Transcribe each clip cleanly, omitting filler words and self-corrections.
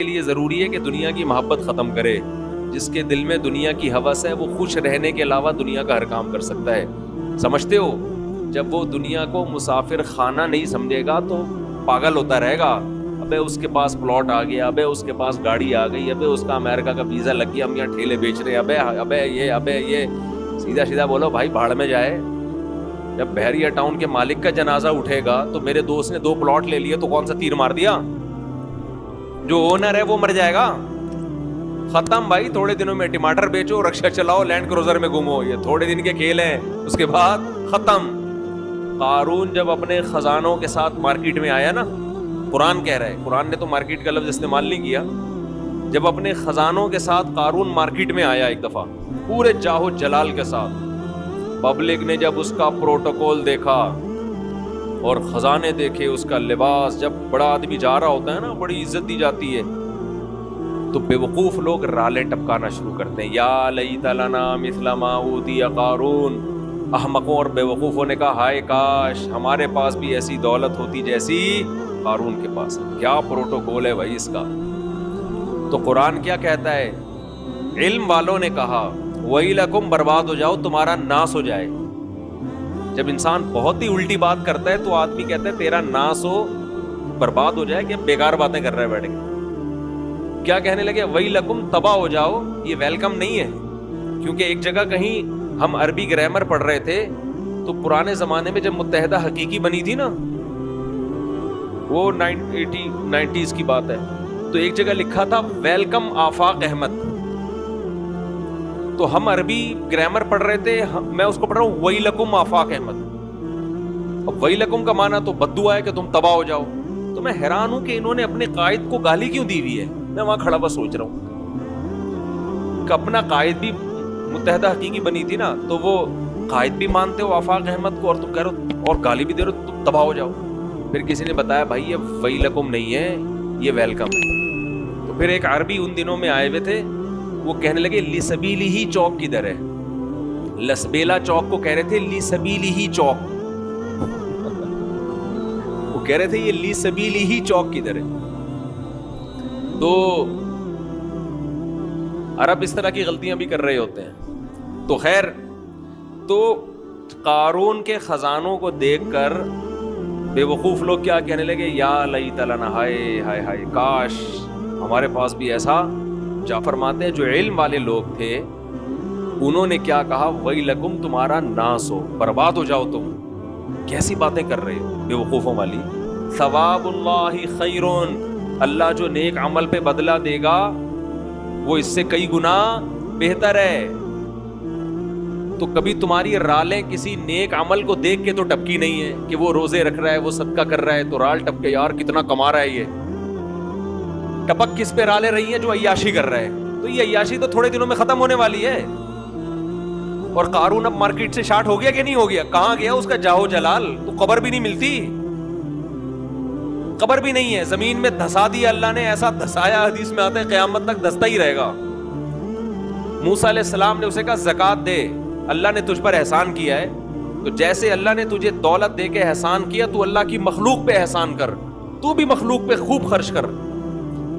کے لیے ضروری ہے کہ دنیا کی محبت ختم کرے. جس کے دل میں دنیا کی ہوس ہے وہ خوش رہنے کے علاوہ دنیا کا ہر کام کر سکتا ہے. سمجھتے ہو؟ جب وہ دنیا کو مسافر خانہ نہیں سمجھے گا تو پاگل ہوتا رہے گا. ابے اس کے پاس پلاٹ آ گیا, ابے اس کے پاس گاڑی آ گئی, ابے اس کا امریکہ کا ویزا لگ گیا, ہم یہاں ٹھیلے بیچ رہے ہیں, ابے یہ سیدھا سیدھا بولو بھائی بھاڑ میں جائے. جب بحریہ ٹاؤن کے مالک کا جنازہ اٹھے گا تو میرے دوست نے 2 پلاٹ لے لیے تو کون سا تیر مار دیا؟ جو اونر ہے وہ مر جائے گا. ختم بھائی. تھوڑے دنوں میں ٹماٹر بیچو, رکشا چلاؤ, لینڈ کروزر میں گھومو, یہ تھوڑے دن کے کھیل ہیں, اس کے بعد ختم. قارون جب اپنے خزانوں کے ساتھ مارکیٹ میں آیا نا, قرآن کہہ رہا ہے, قرآن نے تو مارکیٹ کا لفظ استعمال نہیں کیا, جب اپنے خزانوں کے ساتھ قارون مارکیٹ میں آیا ایک دفعہ پورے جاہو جلال کے ساتھ, پبلک نے جب اس کا پروٹوکول دیکھا اور خزانے دیکھے, اس کا لباس, جب بڑا آدمی جا رہا ہوتا ہے نا بڑی عزت دی جاتی ہے, تو بے وقوف لوگ رالیں ٹپکانا شروع کرتے ہیں, یا لیت لنا مثل ما اوتی قارون. احمقوں اور بے وقوفوں نے کہا ہائے کاش ہمارے پاس بھی ایسی دولت ہوتی جیسی قارون کے پاس. کیا پروٹوکول ہے بھائی اس کا. تو قرآن کیا کہتا ہے؟ علم والوں نے کہا وَيْلَكُمْ, برباد ہو جاؤ, تمہارا ناس ہو جائے. جب انسان بہت ہی الٹی بات کرتا ہے تو آدمی کہتا ہے تیرا ناس ہو, برباد ہو جائے, کہ بیکار باتیں کر رہے ہیں بیٹھ کے. کیا کہنے لگے؟ وَيْلَكُمْ, تباہ ہو جاؤ. یہ ویلکم نہیں ہے, کیونکہ ایک جگہ کہیں ہم عربی گرامر پڑھ رہے تھے تو پرانے زمانے میں جب متحدہ حقیقی بنی تھی نا, وہ 90s کی بات ہے, تو ایک جگہ لکھا تھا ویلکم آفاق احمد. تو ہم عربی گرامر پڑھ رہے تھے, میں اس کو پڑھ رہا ہوں وَيْلَكُمْ آفاق احمد. اب وَيْلَكُمْ کا معنی تو بددعا ہے کہ تم تباہ ہو جاؤ. تو میں حیران ہوں کہ انہوں نے اپنے قائد کو گالی کیوں دی ہوئی ہے. میں وہاں کھڑا بس سوچ رہا ہوں کہ اپنا قائد بھی متحدہ حقیقی بنی تھی نا, تو وہ قائد بھی مانتے ہو آفاق احمد کو, اور تم کہہ رہے ہو اور گالی بھی دے رہے ہو تم تباہ ہو جاؤ. پھر کسی نے بتایا بھائی یہ وَيْلَكُمْ نہیں ہے, یہ ویلکم ہے. تو پھر ایک عربی ان دنوں میں آئے ہوئے تھے, وہ کہنے لگے لِسَبِيلِهِ چوک کدھر ہے. لسبیلا چوک کو کہہ رہے تھے لِسَبِيلِهِ چوک. وہ کہہ رہے تھے یہ لِسَبِيلِهِ چوک کدھر ہے. تو عرب اس طرح کی غلطیاں بھی کر رہے ہوتے ہیں. تو خیر, تو قارون کے خزانوں کو دیکھ کر بے وقوف لوگ کیا کہنے لگے, یا لیت لنا, ہائے ہائے ہائے کاش ہمارے پاس بھی ایسا. جعفر فرماتے ہیں جو علم والے لوگ تھے انہوں نے کیا کہا, وَيْلَكُمْ, تمہارا ناس ہو, برباد ہو جاؤ تم. کیسی باتیں کر رہے ہو بے وقوفوں والی. ثواب اللہ خیرون, اللہ جو نیک عمل پہ بدلہ دے گا وہ اس سے کئی گنا بہتر ہے. تو کبھی تمہاری رالیں کسی نیک عمل کو دیکھ کے تو ٹپکی نہیں ہے کہ وہ روزے رکھ رہا ہے, وہ صدقہ کر رہا ہے, تو رال ٹپکے یار کتنا کما رہا ہے. یہ ٹپک کس پہ رالیں رہی ہیں؟ جو عیاشی کر رہا ہے. تو یہ عیاشی تو تھوڑے دنوں میں ختم ہونے والی ہے. اور قارون اب مارکیٹ سے شارٹ ہو گیا کہ نہیں ہو گیا؟ کہاں گیا اس کا جاہو جلال؟ تو قبر بھی نہیں ملتی, قبر بھی نہیں ہے, زمین میں دھسا دیا اللہ نے, ایسا دھسایا حدیث میں آتا ہے قیامت تک دھستا ہی رہے گا. موسیٰ علیہ السلام نے اسے کہا زکوٰۃ دے, اللہ نے تجھ پر احسان کیا ہے, تو جیسے اللہ نے تجھے دولت دے کے احسان کیا تو اللہ کی مخلوق پہ احسان کر, تو بھی مخلوق پہ خوب خرچ کر.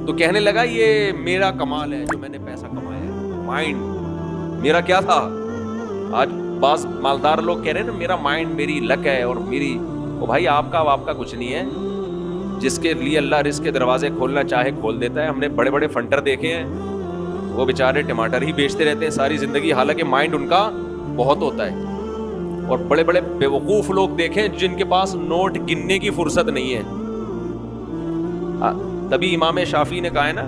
تو کہنے لگا یہ میرا کمال ہے جو میں نے پیسہ کمایا ہے, مائنڈ میرا کیا تھا. آج بعض مالدار لوگ کہہ رہے ہیں نا میرا مائنڈ, میری لک ہے اور میری, او بھائی آپ کا کچھ نہیں ہے. جس کے لیے اللہ رزق کے دروازے کھولنا چاہے کھول دیتا ہے. ہم نے بڑے بڑے فنٹر دیکھے ہیں, وہ بیچارے ٹماٹر ہی بیچتے رہتے ہیں ساری زندگی, حالانکہ مائنڈ ان کا بہت ہوتا ہے. اور بڑے بڑے بے وقوف لوگ دیکھیں جن کے پاس نوٹ گننے کی فرصت نہیں ہے. تبھی امام شافعی نے کہا ہے نا,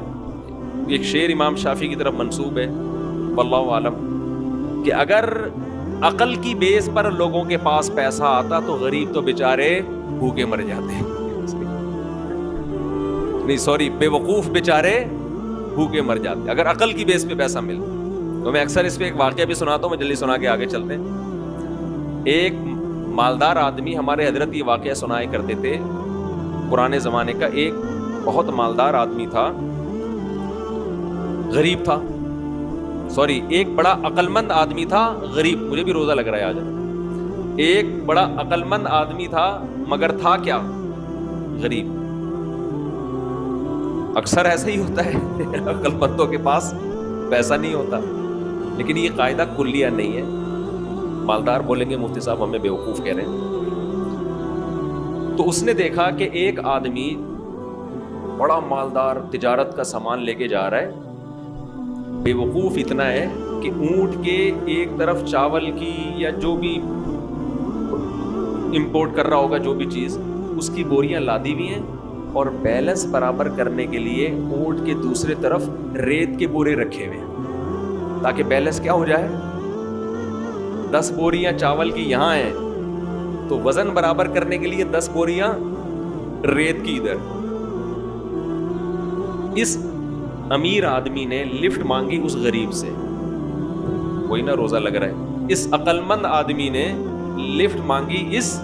ایک شعر امام شافعی کی طرف منسوب ہے واللہ عالم, کہ اگر عقل کی بیس پر لوگوں کے پاس پیسہ آتا تو غریب تو بیچارے بھوکے مر جاتے. نہیں سوری, بے وقوف بیچارے بھوکے مر جاتے اگر عقل کی بیس پہ پیسہ ملتا. تو میں اکثر اس پہ ایک واقعہ بھی سناتا ہوں, میں جلدی سنا کے آگے چلتے ہیں. ایک مالدار آدمی, ہمارے حضرت یہ واقعہ سنائے کرتے تھے پرانے زمانے کا. ایک بہت مالدار آدمی تھا, غریب تھا, سوری ایک بڑا عقل مند آدمی تھا, غریب, مجھے بھی روزہ لگ رہا ہے آج. ایک بڑا عقل مند آدمی تھا مگر تھا کیا؟ غریب. اکثر ایسا ہی ہوتا ہے عقل مندوں کے پاس پیسہ نہیں ہوتا، لیکن یہ قاعدہ کلیہ نہیں ہے. مالدار بولیں گے مفتی صاحب ہمیں بیوقوف کہہ رہے ہیں. تو اس نے دیکھا کہ ایک آدمی بڑا مالدار تجارت کا سامان لے کے جا رہا ہے، بیوقوف اتنا ہے کہ اونٹ کے ایک طرف چاول کی یا جو بھی امپورٹ کر رہا ہوگا جو بھی چیز، اس کی بوریاں لادی ہوئی ہیں، اور بیلنس برابر کرنے کے لیے اونٹ کے دوسرے طرف ریت کے بورے رکھے ہوئے ہیں تاکہ بیلنس کیا ہو جائے. 10 بوریاں چاول کی یہاں ہیں تو وزن برابر کرنے کے لیے 10 بوریاں ریت کی ادھر. اس امیر آدمی نے لفٹ مانگی اس غریب سے، وہی نا روزہ لگ رہا ہے. اس عقل مند آدمی نے لفٹ مانگی اس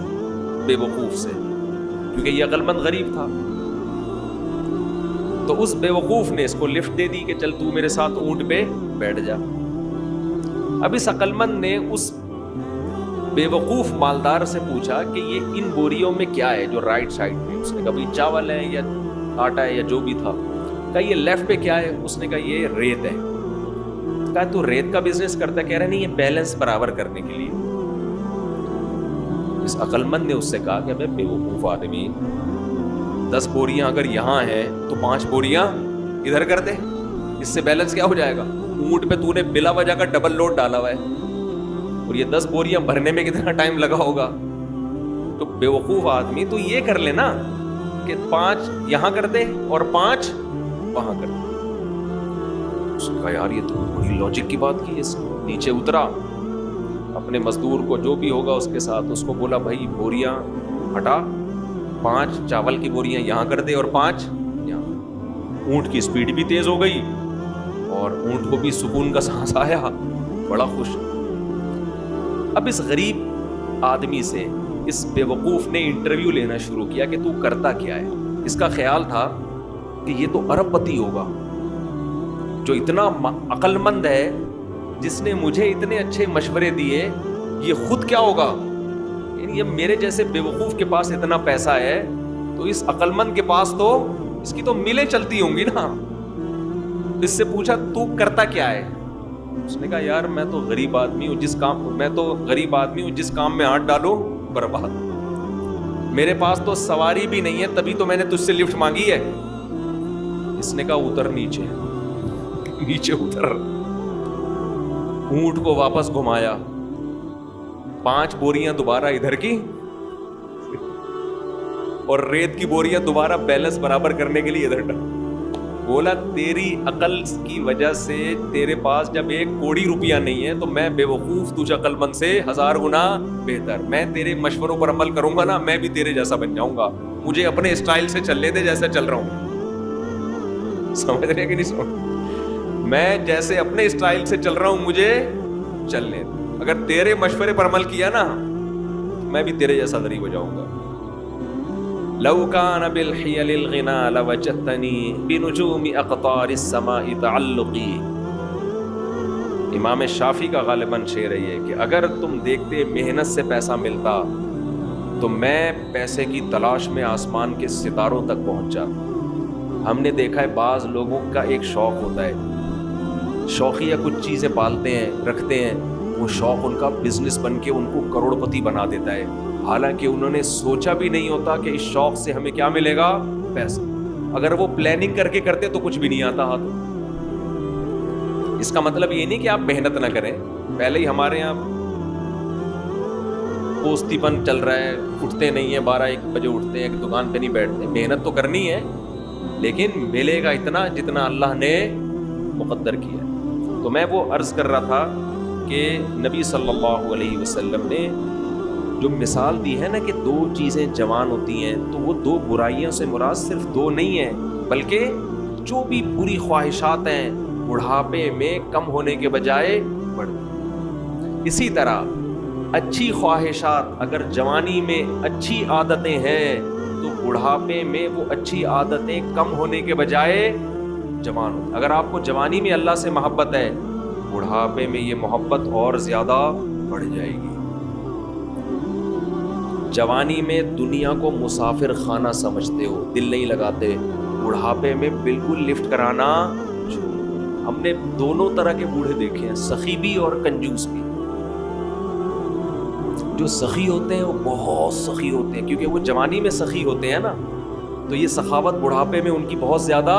بے وقوف سے، کیونکہ یہ عقل مند غریب تھا. تو اس بے وقوف نے اس کو لفٹ دے دی کہ چل تو میرے ساتھ اونٹ پہ بیٹھ جا. اب اس عقل مند نے اس بے وقوف مالدار سے پوچھا کہ یہ ان بوریوں میں کیا ہے جو رائٹ سائڈ میں. اس نے کہا بھائی چاول ہے یا آٹا ہے یا جو بھی تھا. کہا یہ لیفٹ پہ کیا ہے؟ اس نے کہا یہ ریت ہے. کہا تو ریت کا بزنس کرتا ہے؟ کہہ رہا نہیں، یہ بیلنس برابر کرنے کے لیے. اس عقل مند نے اس سے کہا کہ بے وقوف آدمی، 10 بوریاں اگر یہاں ہیں تو 5 بوریاں ادھر کر دے، اس سے بیلنس کیا ہو جائے گا. اونٹ پہ تو نے بلا وجہ کا ڈبل لوڈ ڈالا ہوا ہے، اور یہ 10 بوریاں بھرنے میں کتنا ٹائم لگا ہوگا. تو بے وقوف آدمی تو یہ کر لے نا کہ 5 یہاں کر دے اور 5 وہاں کر دے. اس نے کہا یار یہ تو بڑی لاجک کی بات کی. اس نیچے اترا، اپنے مزدور کو جو بھی ہوگا اس کے ساتھ اس کو بولا بھائی بوریاں ہٹا، 5 چاول کی بوریاں یہاں کر دے اور 5 یہاں. اونٹ کی سپیڈ بھی تیز ہو گئی اور اونٹ کو بھی سکون کا سانس آیا، بڑا خوش. اب اس غریب آدمی سے اس بے وقوف نے انٹرویو لینا شروع کیا کہ تو کرتا کیا ہے. اس کا خیال تھا کہ یہ تو ارب پتی ہوگا جو اتنا عقل مند ہے، جس نے مجھے اتنے اچھے مشورے دیے. یہ خود کیا ہوگا؟ یعنی یہ میرے جیسے بے وقوف کے پاس اتنا پیسہ ہے تو اس عقل مند کے پاس تو اس کی تو ملیں چلتی ہوں گی نا. اس سے پوچھا تو کرتا کیا ہے؟ اس نے کہا یار میں تو غریب آدمی ہوں، جس کام میں ہاتھ ڈالو برباد. میرے پاس تو سواری بھی نہیں ہے، تبھی تو میں نے تجھ سے لفٹ مانگی ہے. اس نے کہا اتر نیچے اتر. اونٹ کو واپس گھمایا، 5 بوریاں دوبارہ ادھر کی اور ریت کی بوریاں دوبارہ بیلنس برابر کرنے کے لیے ادھر ڈال. بولا تیری عقل کی وجہ سے تیرے پاس جب 1 کوڑی روپیہ نہیں ہے تو میں بے وقوف تجھ عقل مند سے 1000 گنا بہتر. میں تیرے مشوروں پر عمل کروں گا نا، میں بھی تیرے جیسا بن جاؤں گا. مجھے اپنے اسٹائل سے چلنے دے جیسا چل رہا ہوں. سمجھ رہے کہ نہیں سمجھ؟ میں جیسے اپنے اسٹائل سے چل رہا ہوں مجھے چلنے دے. اگر تیرے مشورے پر عمل کیا نا میں بھی تیرے جیسا غریب ہو جاؤں گا. لو كان بالحيل الغنى لوجدتني بنجوم اقطار السماء تعلقي. امام شافعی کا غالباً شعر ہے کہ اگر تم دیکھتے محنت سے پیسہ ملتا تو میں پیسے کی تلاش میں آسمان کے ستاروں تک پہنچا. ہم نے دیکھا ہے بعض لوگوں کا ایک شوق ہوتا ہے، شوقیہ کچھ چیزیں پالتے ہیں رکھتے ہیں، وہ شوق ان کا بزنس بن کے ان کو کروڑ پتی بنا دیتا ہے، حالانکہ انہوں نے سوچا بھی نہیں ہوتا کہ اس شوق سے ہمیں کیا ملے گا، پیسہ. اگر وہ پلاننگ کر کے کرتے تو کچھ بھی نہیں آتا ہاتھ. اس کا مطلب یہ نہیں کہ آپ محنت نہ کریں. پہلے ہی ہمارے یہاں پوستی پن چل رہا ہے، اٹھتے نہیں ہیں، 12-1 بجے اٹھتے ہیں، ایک دکان پہ نہیں بیٹھتے. محنت تو کرنی ہے لیکن ملے گا اتنا جتنا اللہ نے مقدر کیا. تو میں وہ عرض کر رہا تھا کہ نبی صلی اللہ علیہ وسلم نے جو مثال دی ہے نا کہ 2 چیزیں جوان ہوتی ہیں تو وہ 2 برائیوں سے مراد صرف 2 نہیں ہیں، بلکہ جو بھی بری خواہشات ہیں بڑھاپے میں کم ہونے کے بجائے بڑھتی. اسی طرح اچھی خواہشات اگر جوانی میں اچھی عادتیں ہیں تو بڑھاپے میں وہ اچھی عادتیں کم ہونے کے بجائے جوان ہوتی. اگر آپ کو جوانی میں اللہ سے محبت ہے، بڑھاپے میں یہ محبت اور زیادہ بڑھ جائے گی. جوانی میں دنیا کو مسافر خانہ سمجھتے ہو، دل نہیں لگاتے، بڑھاپے میں بالکل لفٹ کرانا. ہم نے دونوں طرح کے بوڑھے دیکھے ہیں, سخی بھی اور کنجوس بھی. جو سخی ہوتے ہیں وہ بہت سخی ہوتے ہیں, کیونکہ وہ جوانی میں سخی ہوتے ہیں نا, تو یہ سخاوت بڑھاپے میں ان کی بہت زیادہ